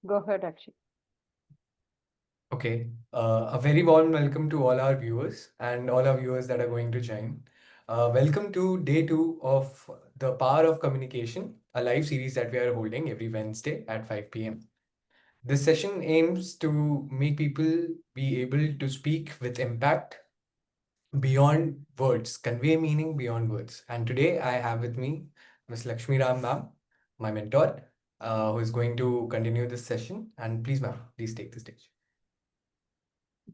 Go ahead, Akshay. Okay, a very warm welcome to all our viewers and all our viewers that are going to join. Welcome to day two of the Power of Communication, a live series that we are holding every Wednesday at 5 p.m. This session aims to make people be able to speak with impact beyond words, convey meaning beyond words. And today I have with me Ms. Lakshmi Ram ma'am, my mentor, who is going to continue this session. And please, ma'am, please take the stage.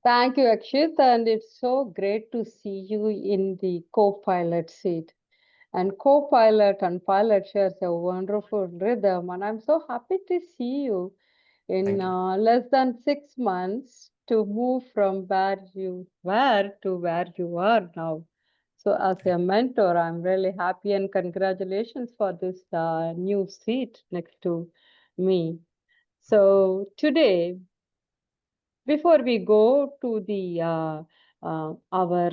Thank you, Akshit, and it's so great to see you in the co-pilot seat. And co-pilot and pilot shares a wonderful rhythm, and I'm so happy to see you in Thank you. less than 6 months to move from where you were to where you are now. So, as a mentor, I'm really happy and congratulations for this new seat next to me. So, today, before we go to the our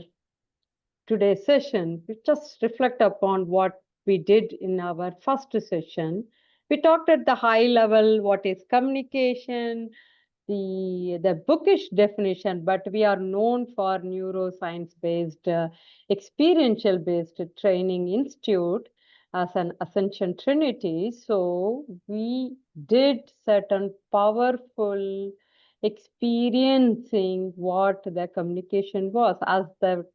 today's session, we just reflect upon what we did in our first session. We talked at the high level what is communication, the bookish definition, but we are known for neuroscience based, experiential based training institute as an ascension trinity. So we did certain powerful experiencing what the communication was. As the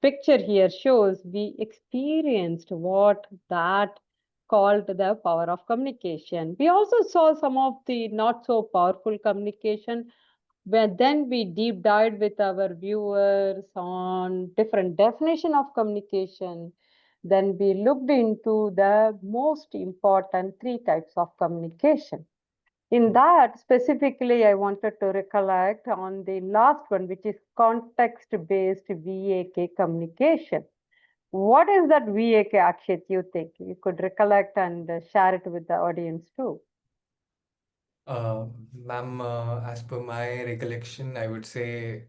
picture here shows, we experienced what that called the power of communication. We also saw some of the not so powerful communication, where then we deep dived with our viewers on different definition of communication. Then we looked into the most important three types of communication. In that, specifically, I wanted to recollect on the last one, which is context-based VAK communication. What is that VAK, Akshit, you think? You could recollect and share it with the audience too. Ma'am, as per my recollection, I would say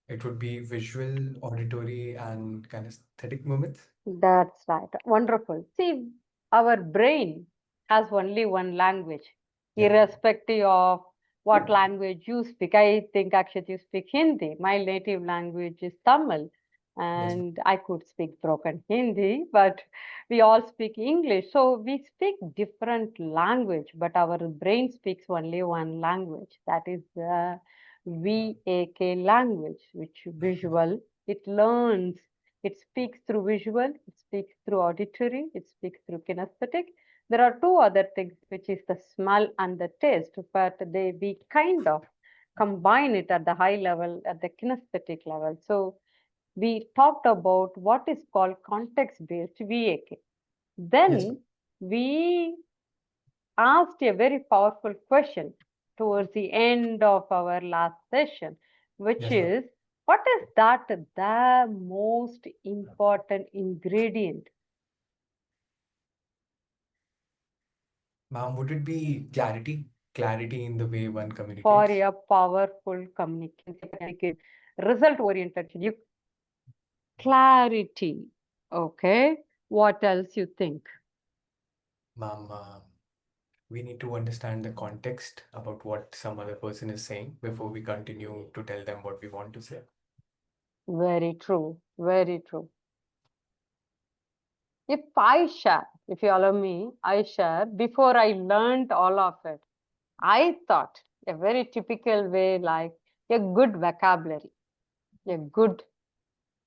it would be visual, auditory, and kinesthetic moments. That's right. Wonderful. See, our brain has only one language, Yeah, irrespective of what language you speak. I think actually you speak Hindi. My native language is Tamil, yes, ma'am. and I could speak broken Hindi, but we all speak English. So we speak different language, but our brain speaks only one language. That is the VAK language, which visual. It learns, it speaks through visual, it speaks through auditory, it speaks through kinesthetic. There are two other things, which is the smell and the taste, but we kind of combine it at the high level, at the kinesthetic level. So we talked about what is called context-based VAK. Yes, ma'am. Then we asked a very powerful question towards the end of our last session, which Yes, ma'am. is what is that the most important ingredient Ma'am, would it be clarity? Clarity in the way one for communicates? a powerful communication, result oriented? You clarity. Okay. What else you think? Ma'am, we need to understand the context about what some other person is saying before we continue to tell them what we want to say. Very true. Very true. If I share, if you allow me, I share. Before I learned all of it, I thought a very typical way, like a good vocabulary, a good,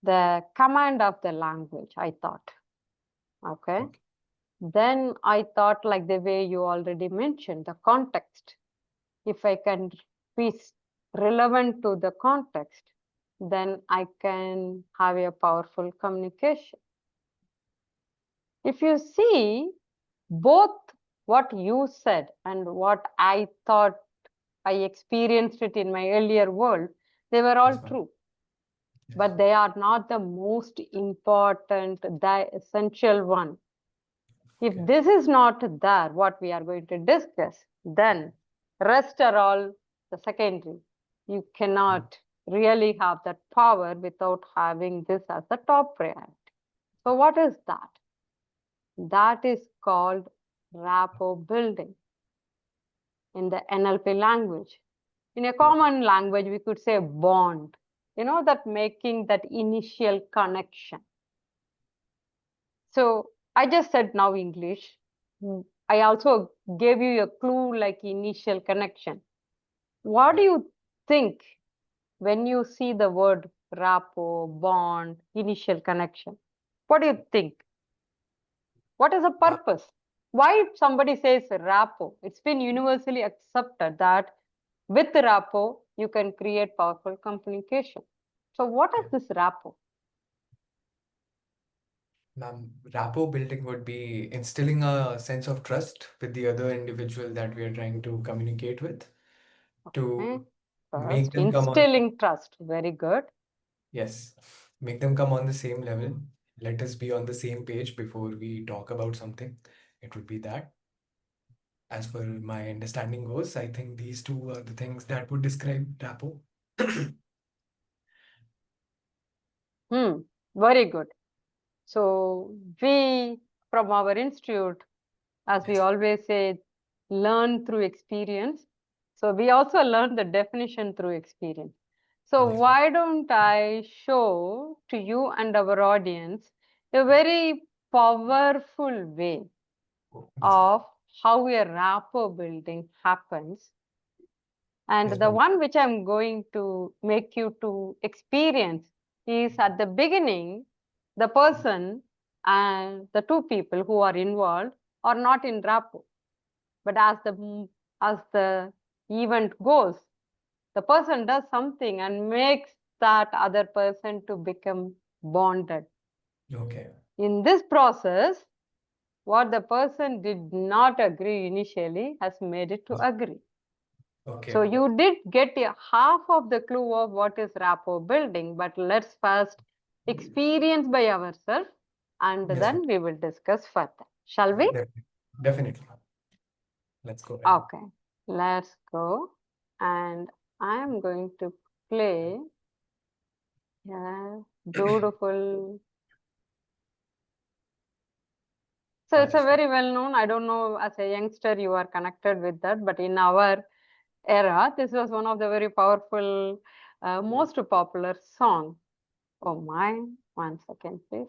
the command of the language, I thought. Okay. Okay. Then I thought, like the way you already mentioned, the context. If I can be relevant to the context, then I can have a powerful communication. If you see, both what you said and what I thought I experienced it in my earlier world, they were all Yes, ma'am. true, Yes. but they are not the most important, the essential one. If Okay. this is not there, what we are going to discuss, then rest are all the secondary. You Mm. cannot really have that power without having this as a top priority. So what is that? That is called rapport building. in the NLP language. In a common language, we could say bond, that making that initial connection. So I just said now English. I also gave you a clue like initial connection. What do you think when you see the word rapport, bond, initial connection? What do you think? What is the purpose? Why somebody says rapport? It's been universally accepted that with rapport, you can create powerful communication. So what is this rapport? Ma'am, rapport building would be instilling a sense of trust with the other individual that we are trying to communicate with Okay. to make First, them come on. instilling trust. Very good. Yes, make them come on the same level. Let us be on the same page before we talk about something. It would be that. As per my understanding goes, I think these two are the things that would describe rapport. Very good. So we, from our institute, as we Yes, always say, learn through experience. So we also learn the definition through experience. So yes, ma'am. why don't I show to you and our audience a very powerful way Yes, ma'am. of how a rapport building happens. And Yes, the ma'am. one which I'm going to make you to experience is at the beginning, the person and the two people who are involved are not in rapport. But as the event goes, the person does something and makes that other person to become bonded. Okay, In this process, what the person did not agree initially has made it to yes. agree. So Okay, you did get half of the clue of what is rapport building, but let's first experience by ourselves and yes, ma'am. then we will discuss further. Shall we? Definitely. Definitely. Let's go ahead. Okay, let's go. And I am going to play a beautiful. So it's a Rajesh. very well known. I don't know as a youngster you are connected with that, but in our era, this was one of the very powerful, most popular song. Oh my, 1 second, please.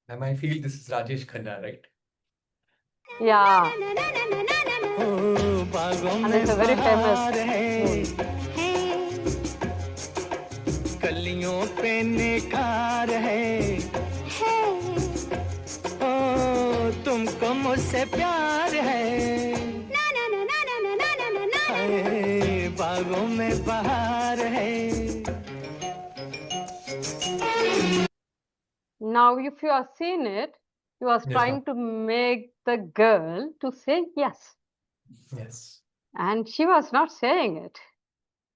Ma'am, I feel this is Rajesh Khanna, right? Yeah, बागों and में it's a very famous बहार movie. है कलियों पे निखार है ओ तुमको मुझसे प्यार है हाय, बागों में बहार है Now, if you have seen it, he was Yes, ma'am. trying to make the girl to say yes, Yes. and she was not saying it,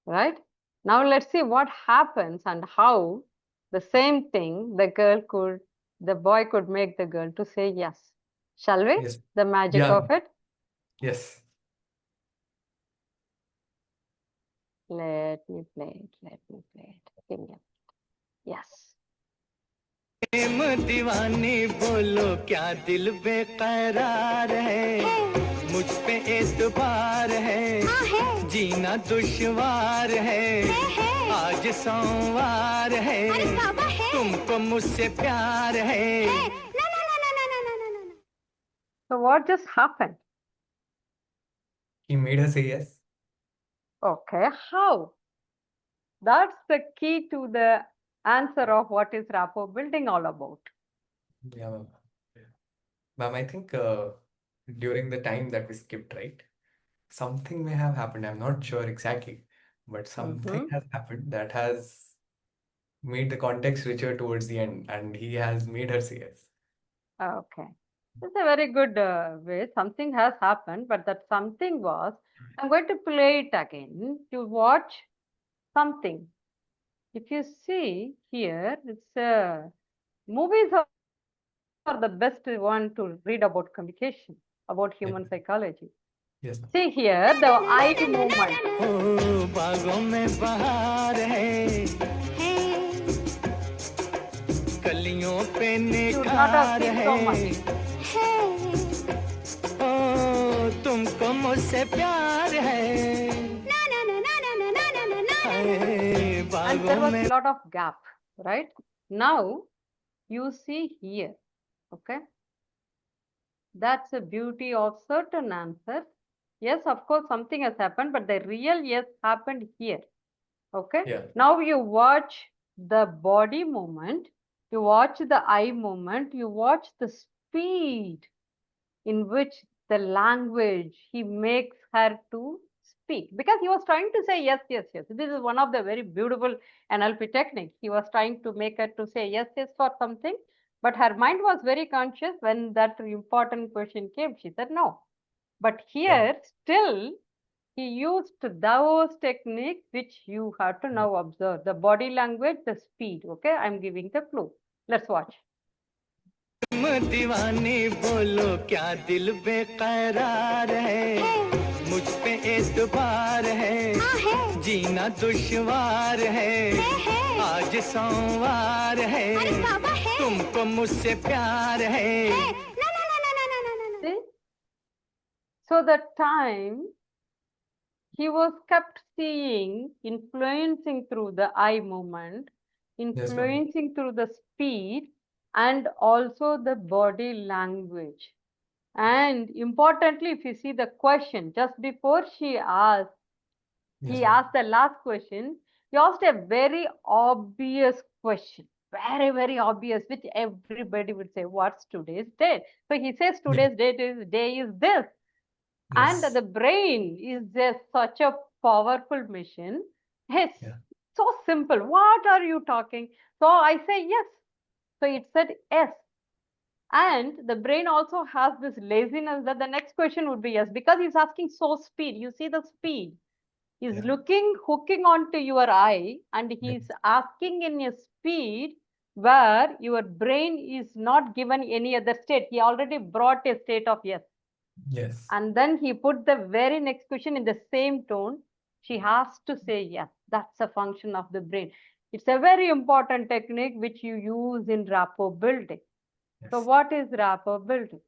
right? Now, let's see what happens and how the same thing the boy could make the girl to say yes. Shall we? Yes. The magic Yeah. of it. Yes. Let me play it. Let me play it. Give me a yes. प्रेम दीवानी बोलो क्या दिल बेकरार है मुझ पे एतबार है जीना दुश्वार है आज सोमवार है तुमको मुझसे प्यार है So what just happened? He made her say yes. Okay, how? That's the key to the answer of what is rapport building all about. Yeah, ma'am. Ma'am, I think during the time that we skipped, right? Something may have happened. I'm not sure exactly, but something Mhm. has happened that has made the context richer towards the end, and he has made her say yes. Okay. It's a very good way. Something has happened, but that something was, I'm going to play it again to watch something. If you see here, movies are the best one to read about communication, about Yes, human psychology. yes, ma'am. See here, the eye movement. ओ बागों में बहार है कलियों पे You would not have निखार seen so much. है तुमको मुझसे प्यार है हाय, And बागों there was में a lot of gap, right? Now you see here, okay? That's the beauty of certain answers. Yes, of course, something has happened, but the real yes happened here. Okay. Yeah. Now you watch the body movement, you watch the eye movement, you watch the speed in which the language he makes her to speak, because he was trying to say yes, yes, yes. This is one of the very beautiful NLP techniques. He was trying to make her to say yes, yes for something, but her mind was very conscious. When that important question came, she said no. But here still he used those techniques which you have to now observe: the body language, the speed. Okay, I'm giving the clue. Let's watch. तुम दीवानी बोलो क्या दिल बेकरार है मुझ पे एतबार है जीना दुश्वार है आज सोमवार है तुमको मुझसे प्यार है See? So the time he was kept seeing, influencing through the eye movement, influencing through the speed, and also the body language. And importantly, if you see the question, just before she asked, he asked the last question, he asked a very obvious question. Very, very obvious, which everybody would say, what's today's date? So he says today's day is this. And the brain is just such a powerful machine. It's so simple. What are you talking? So I say yes. So it said yes. And the brain also has this laziness that the next question would be yes, because he's asking so speed. You see the speed. He's looking, hooking onto your eye, and he's asking in a speed where your brain is not given any other state. He already brought a state of yes. Yes. And then he put the very next question in the same tone. She has to say yes. That's a function of the brain. It's a very important technique which you use in rapport building. So what is rapport building?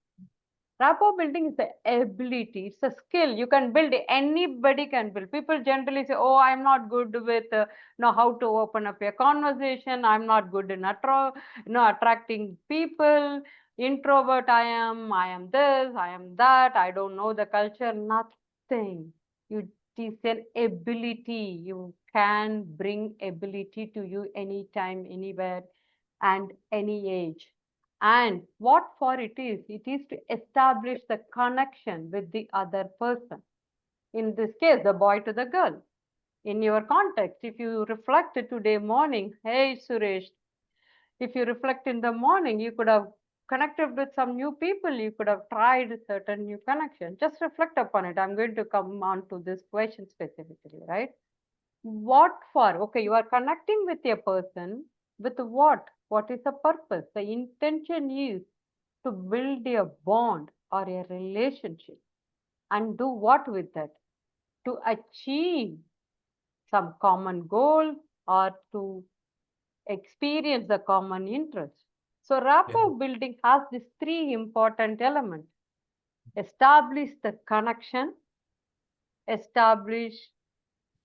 Rapport building is the ability, it's a skill you can build. Anybody can build. People generally say, oh, I'm not good with know how to open up a conversation. I'm not good in attracting people. Introvert I am this, I am that, I don't know the culture. Nothing. It is an ability. You can bring ability to you anytime, anywhere, and any age. And what for it is to establish the connection with the other person. In this case, the boy to the girl. In your context, if you reflect today morning, hey Suresh, if you reflect in the morning, you could have connected with some new people, you could have tried certain new connection. Just reflect upon it. I'm going to come on to this question specifically, right? What for? Okay, you are connecting with a person with what? What is the purpose? The intention is to build a bond or a relationship. And do what with that? To achieve some common goal or to experience the common interest. So rapport building has these three important elements. Establish the connection, establish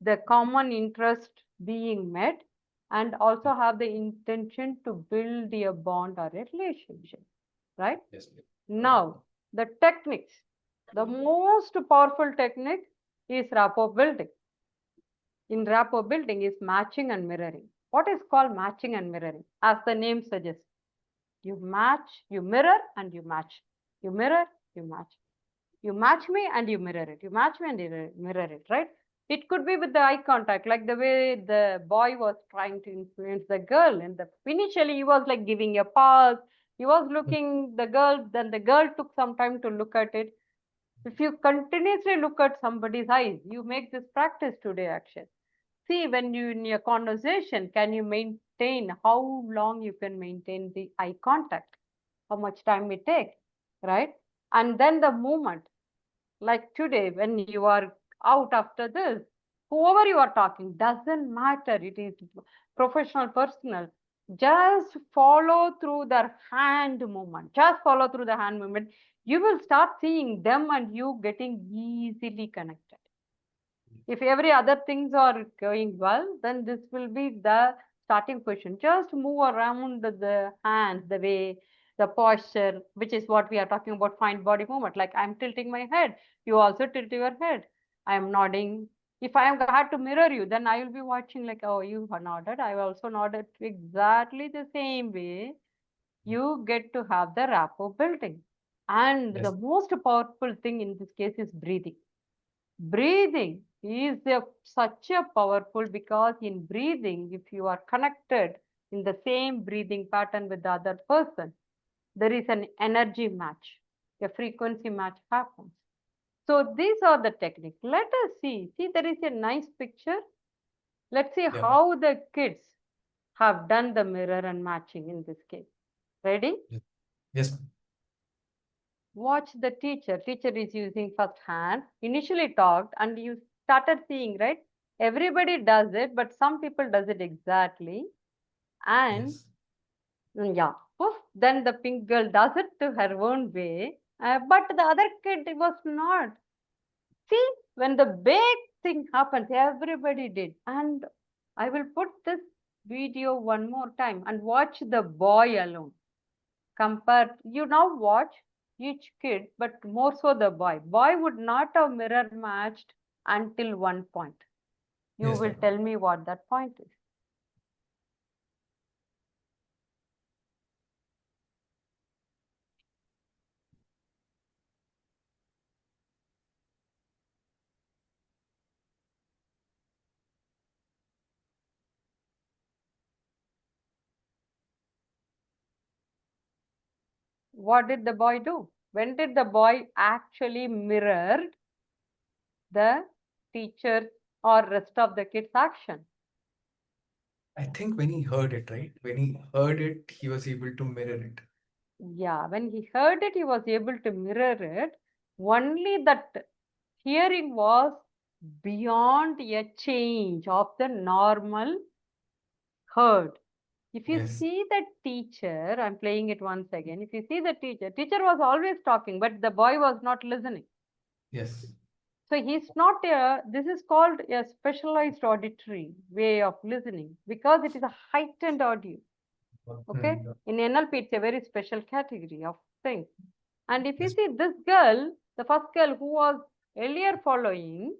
the common interest being met, and also have the intention to build a bond or a relationship, right? Yes. Now, the techniques. The most powerful technique is rapport building. In rapport building is matching and mirroring. What is called matching and mirroring? As the name suggests, you match, you mirror, and you match. You mirror, you match. You match me and you mirror it. You match me and you mirror it, right? It could be with the eye contact, like the way the boy was trying to influence the girl. And initially, he was like giving a pause. He was looking the girl, then the girl took some time to look at it. If you continuously look at somebody's eyes, you make this practice today, action. See, when you in your conversation, can you maintain how long you can maintain the eye contact? How much time it takes, right? And then the movement. Like today, when you are out after this, whoever you are talking, doesn't matter. It is professional, personal. Just follow through their hand movement. Just follow through the hand movement. You will start seeing them and you getting easily connected. If every other things are going well, then this will be the starting question. Just move around the hands, the way, the posture, which is what we are talking about, fine body movement. Like I'm tilting my head, you also tilt your head. I'm nodding. If I had to mirror you, then I will be watching like, oh, you nodded. I also nodded exactly the same way. You get to have the rapport building. And the Yes. most powerful thing in this case is breathing. Breathing is such a powerful, because in breathing, if you are connected in the same breathing pattern with the other person, there is an energy match, a frequency match happens. So these are the techniques. Let us see. See, there is a nice picture. Let's see Yeah. how the kids have done the mirror and matching in this case. Ready? Yes. Watch the teacher. Teacher is using first hand. Initially talked and you started seeing, right? Everybody does it, but some people does it exactly. And Yes. yeah, poof, then the pink girl does it to her own way. But the other kid was not. See, when the big thing happens, everybody did. And I will put this video one more time and watch the boy alone. Compare, you now watch each kid, but more so the boy. Boy would not have mirror matched until one point. You Yes, will ma'am. tell me what that point is. What did the boy do? When did the boy actually mirror the teacher or rest of the kids' action? I think when he heard it, right? When he heard it, he was able to mirror it. Yeah, when he heard it, he was able to mirror it. Only that hearing was beyond a change of the normal heard. If you Yes. see the teacher, I'm playing it once again. If you see the teacher was always talking, but the boy was not listening. Yes. So he's not a, this is called a specialized auditory way of listening, because it is a heightened audio. Okay. Hmm. In NLP, it's a very special category of things. And if you Yes. see this girl, the first girl who was earlier following,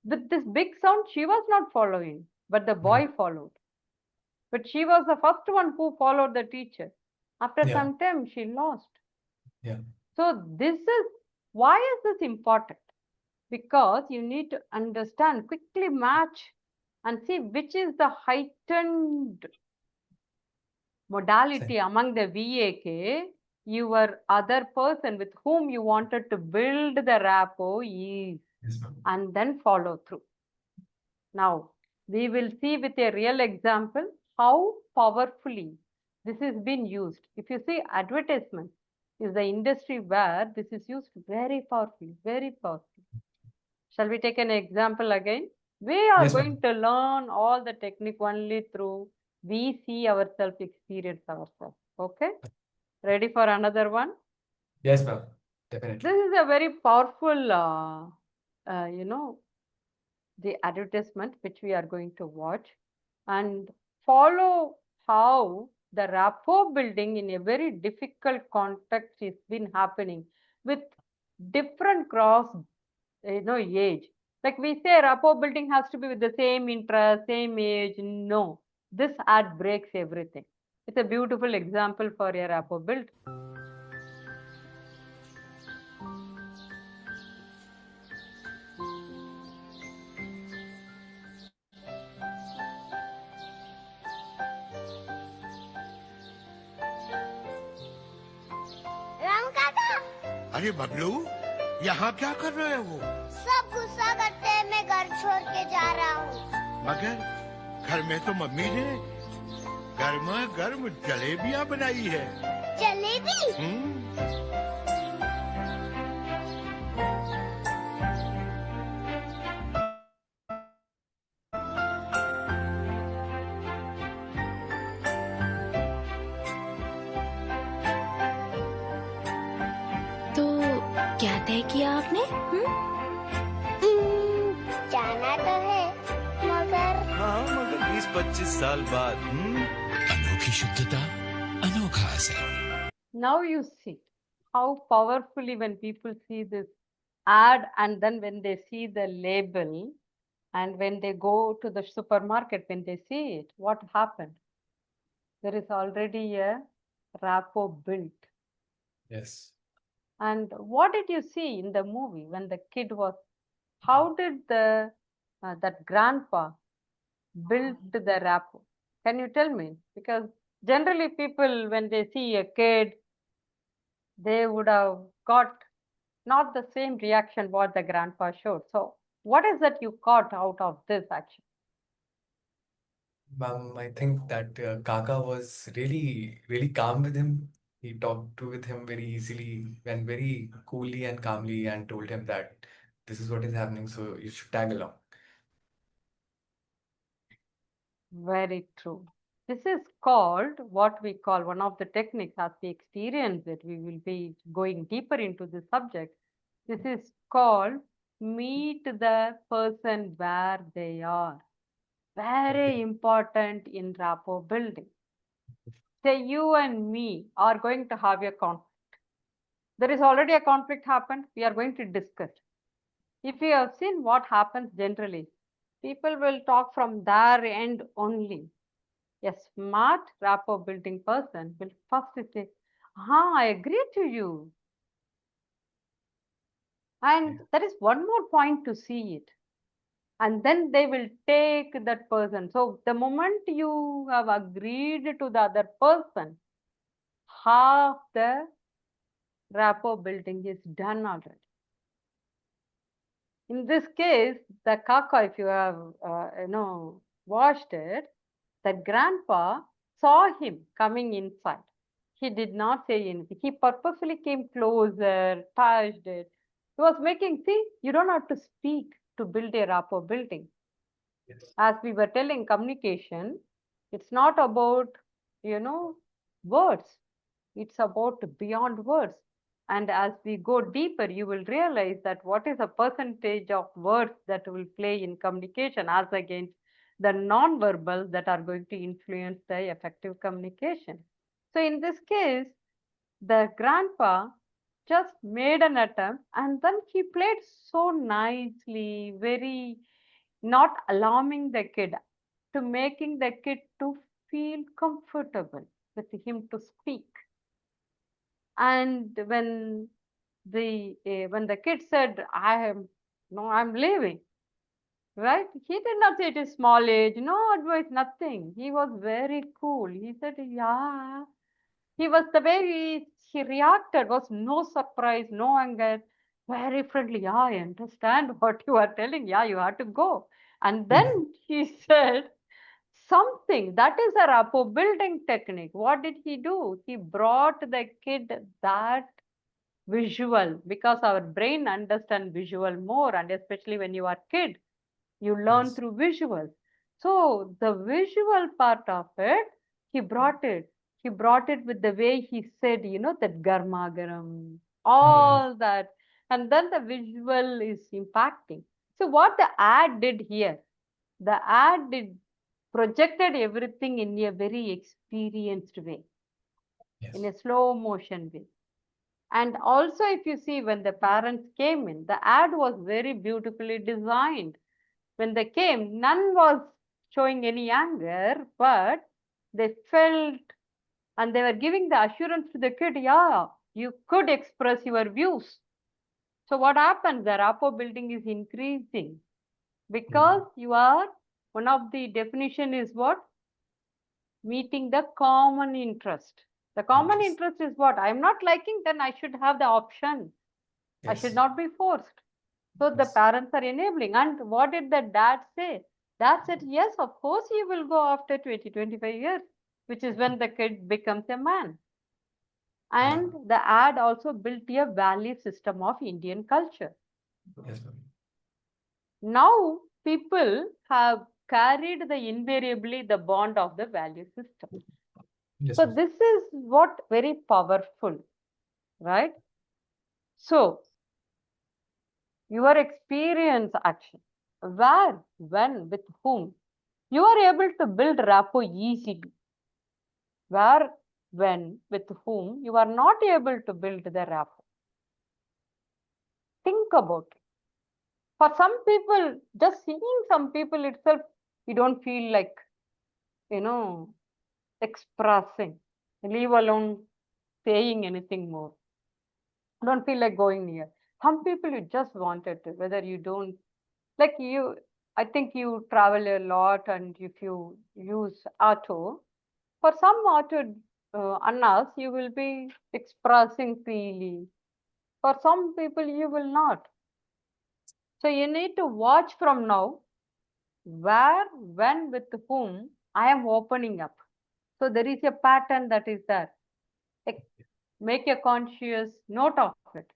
with this big sound, she was not following, but the Yeah. boy followed. But she was the first one who followed the teacher. After Yeah. some time, she lost. Yeah. So this is, why is this important? Because you need to understand, quickly match and see which is the heightened modality Same. among the VAK your other person with whom you wanted to build the rapport is, Yes, ma'am. and then follow through. Now, we will see with a real example how powerfully this has been used. If you see, advertisement is the industry where this is used very powerfully, very powerfully. Shall we take an example again? We are Yes, going ma'am. to learn all the technique only through we see ourselves, experience ourselves. Okay? Ready for another one? Yes, ma'am. This Definitely. is a very powerful, the advertisement which we are going to watch, and follow how the rapport building in a very difficult context has been happening with different cross age. Like we say rapport building has to be with the same interest, same age. No, this ad breaks everything. It's a beautiful example for a rapport build. Ram काका अरे बबलू यहाँ क्या कर रहे हो? सब गुस्सा करते हैं, मैं घर छोड़ के जा रहा हूँ। मगर घर में तो मम्मी ने गर्मा गर्म जलेबियाँ बनाई है। जलेबी? क्या तय किया आपने? जाना तो है मगर हाँ मगर 20-25 साल बाद अनोखी शुद्धता अनोखा असर. Now you see how powerfully when people see this ad and then when they see the label and when they go to the supermarket, when they see it, what happened? There is already a rapport built. Yes. And what did you see in the movie when the kid was, how did that grandpa build the rapport? Can you tell me? Because generally people, when they see a kid, they would have got not the same reaction what the grandpa showed. So what is that you caught out of this action? Ma'am, I think that Kaka was really, really calm with him. He talked with him very easily and very coolly and calmly and told him that this is what is happening, so you should tag along. Very true. This is called what we call one of the techniques as we experience it. We will be going deeper into the subject. This is called meet the person where they are. Very important in rapport building. Say you and me are going to have a conflict. There is already a conflict happened. We are going to discuss. If you have seen what happens generally, people will talk from their end only. A smart rapport building person will first say, I agree to you. And there is one more point to see it. And then they will take that person. So the moment you have agreed to the other person, half the rapport building is done already. In this case, the kaka, if you have watched it, the grandpa saw him coming inside. He did not say anything. He purposefully came closer, touched it. He was making, see, you don't have to speak to build a rapport building. Yes. As we were telling, communication, it's not about, words. It's about beyond words. And as we go deeper, you will realize that what is a percentage of words that will play in communication as against the non-verbal that are going to influence the effective communication. So in this case, the grandpa just made an attempt and then he played so nicely, very not alarming the kid, to making the kid to feel comfortable with him to speak. And when the kid said, I'm leaving, right? He did not say it is small age, no advice, nothing. He was very cool. He said, yeah. He was the way he reacted was no surprise, no anger, very friendly. Yeah, I understand what you are telling. Yeah, you have to go. And then he said something that is a rapport building technique. What did he do? He brought the kid that visual because our brain understands visual more, and especially when you are kid, you learn Yes. through visuals. So the visual part of it, he brought it. He brought it with the way he said, that garma garam, all that. And then the visual is impacting. So what the ad did here, the ad did projected everything in a very experienced way, Yes. in a slow motion way. And also, if you see, when the parents came in, the ad was very beautifully designed. When they came, none was showing any anger, but they felt and they were giving the assurance to the kid, yeah, you could express your views. So what happens? The rapport building is increasing because you are, one of the definition is what? Meeting the common interest. The common Yes. interest is what? I'm not liking, then I should have the option. I should Yes. not be forced. So the Yes. parents are enabling. And what did the dad say? Dad said, yes, of course you will go after 20, 25 years, which is when the kid becomes a man. And the ad also built a value system of Indian culture. Yes, ma'am. Now people have carried the invariably the bond of the value system. Yes, So ma'am. this is what very powerful, right? So your experience action. Where, when, with whom. You are able to build rapport easily. Where, when, with whom you are not able to build the rapport. Think about it. For some people, just seeing some people itself, you don't feel like, expressing, leave alone saying anything more. Don't feel like going near. Some people you just wanted to, whether you don't, like you, I think you travel a lot, and if you use auto, for some auto annas, you will be expressing freely. For some people, you will not. So you need to watch from now where, when, with whom I am opening up. So there is a pattern that is there. Make a conscious note of it.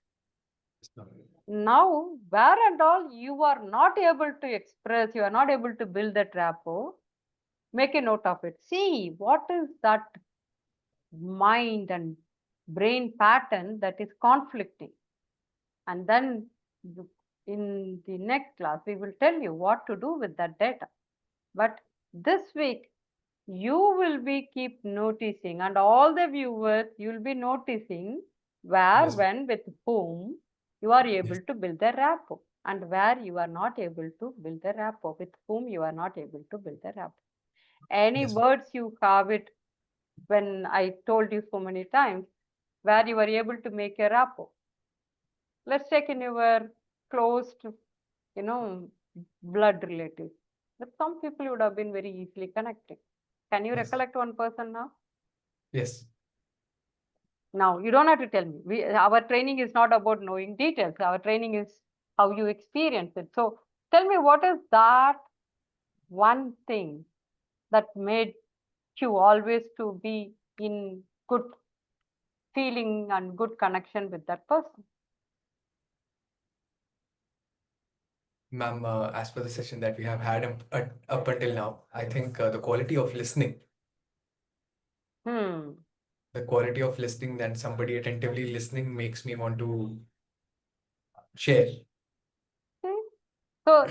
Now, where and all you are not able to express, you are not able to build that rapport, make a note of it. See what is that mind and brain pattern that is conflicting. And then in the next class, we will tell you what to do with that data. But this week, you will be keep noticing, and all the viewers, you will be noticing where, Yes. when, with whom you are able to build the rapport, and where you are not able to build the rapport, with whom you are not able to build the rapport. Any Yes. words you have it, when I told you so many times, where you are able to make a rapport. Let's take in your close to, blood relatives. But some people would have been very easily connected. Can you Yes. recollect one person now? Yes. Now, you don't have to tell me. Our training is not about knowing details. Our training is how you experience it. So tell me, what is that one thing that made you always to be in good feeling and good connection with that person? Ma'am, as per the session that we have had up until now, I think the quality of listening, Hmm. the quality of listening, that somebody attentively listening makes me want to share. See? So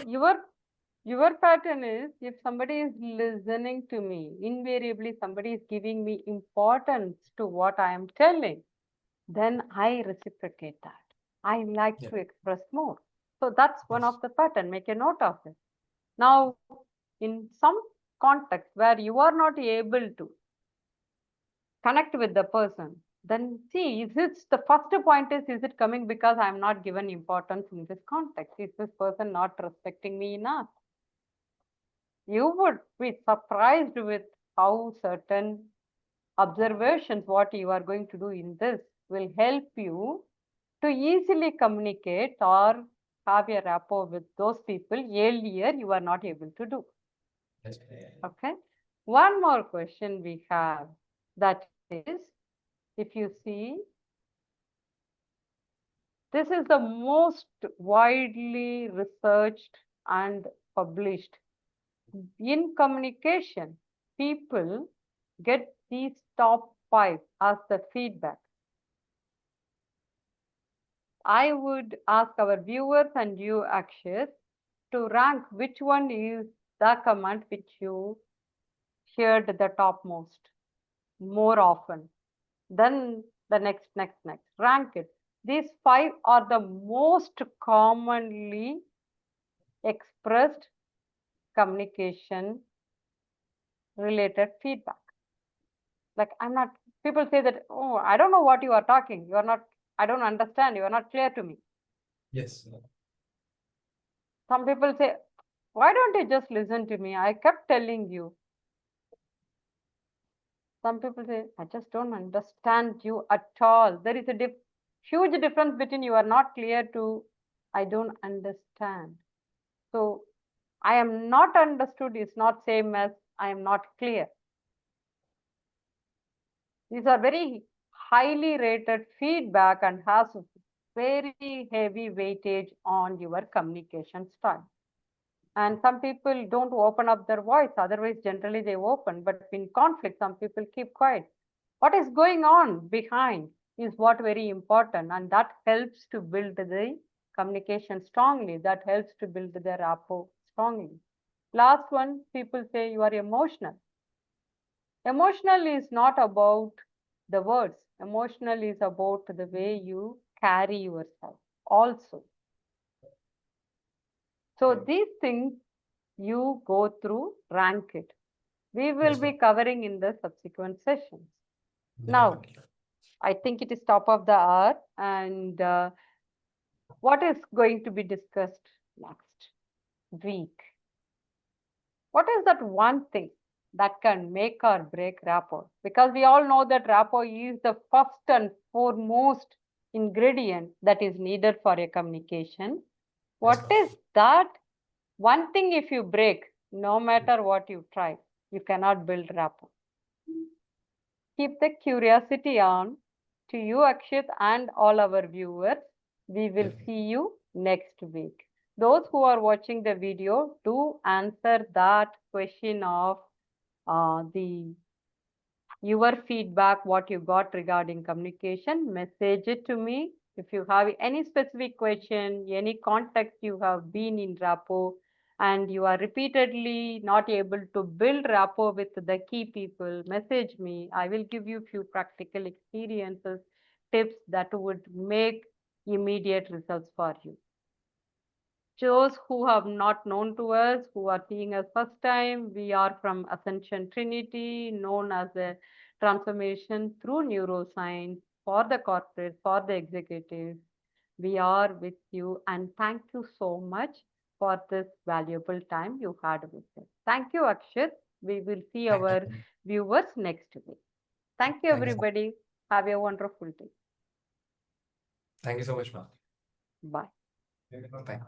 your pattern is, if somebody is listening to me, invariably somebody is giving me importance to what I am telling, then I reciprocate that. I like Yeah. to express more. So that's one Yes. of the pattern. Make a note of it. Now, in some context where you are not able to connect with the person, then see, is it the first point is it coming because I'm not given importance in this context? Is this person not respecting me enough? You would be surprised with how certain observations, what you are going to do in this will help you to easily communicate or have a rapport with those people earlier you are not able to do. Yes. Okay. One more question we have, that is, if you see, this is the most widely researched and published. In communication, people get these top 5 as the feedback. I would ask our viewers and you, Akshit, to rank which one is the command which you heard the topmost more often. Then the next. Rank it. These 5 are the most commonly expressed communication related feedback. Like, people say that, oh, I don't know what you are talking. You are not, I don't understand. You are not clear to me. Yes. Some people say, why don't you just listen to me? I kept telling you. Some people say, I just don't understand you at all. There is a huge difference between you are not clear to I don't understand. So I am not understood is not same as I am not clear. These are very highly rated feedback and has very heavy weightage on your communication style. And some people don't open up their voice, otherwise generally they open, but in conflict some people keep quiet. What is going on behind is what very important, and that helps to build the communication strongly. That helps to build their rapport strongly. Last one, people say you are emotional. Emotional is not about the words. Emotional is about the way you carry yourself also. So these things you go through, rank it. We will Yes, be ma'am. covering in the subsequent sessions. Now, Definitely. I think it is top of the hour, and what is going to be discussed next week? What is that one thing that can make or break rapport? Because we all know that rapport is the first and foremost ingredient that is needed for a communication. Yes, What ma'am. is that one thing if you break, no matter what you try, you cannot build rapport? Keep the curiosity on to you, Akshit, and all our viewers. We will Definitely. see you next week. Those who are watching the video, do answer that question of the your feedback, what you got regarding communication. Message it to me. If you have any specific question, any context you have been in rapport, and you are repeatedly not able to build rapport with the key people, message me. I will give you few practical experiences, tips that would make immediate results for you. Those who have not known to us, who are seeing us first time, we are from Ascension Trinity, known as a transformation through neuroscience for the corporate, for the executives. We are with you, and thank you so much for this valuable time you had with us. Thank you, Akshit. We will see Thank our you. viewers next week. Thank you, Thank you. everybody. Have a wonderful day. Thank you so much, ma'am. Bye. Bye.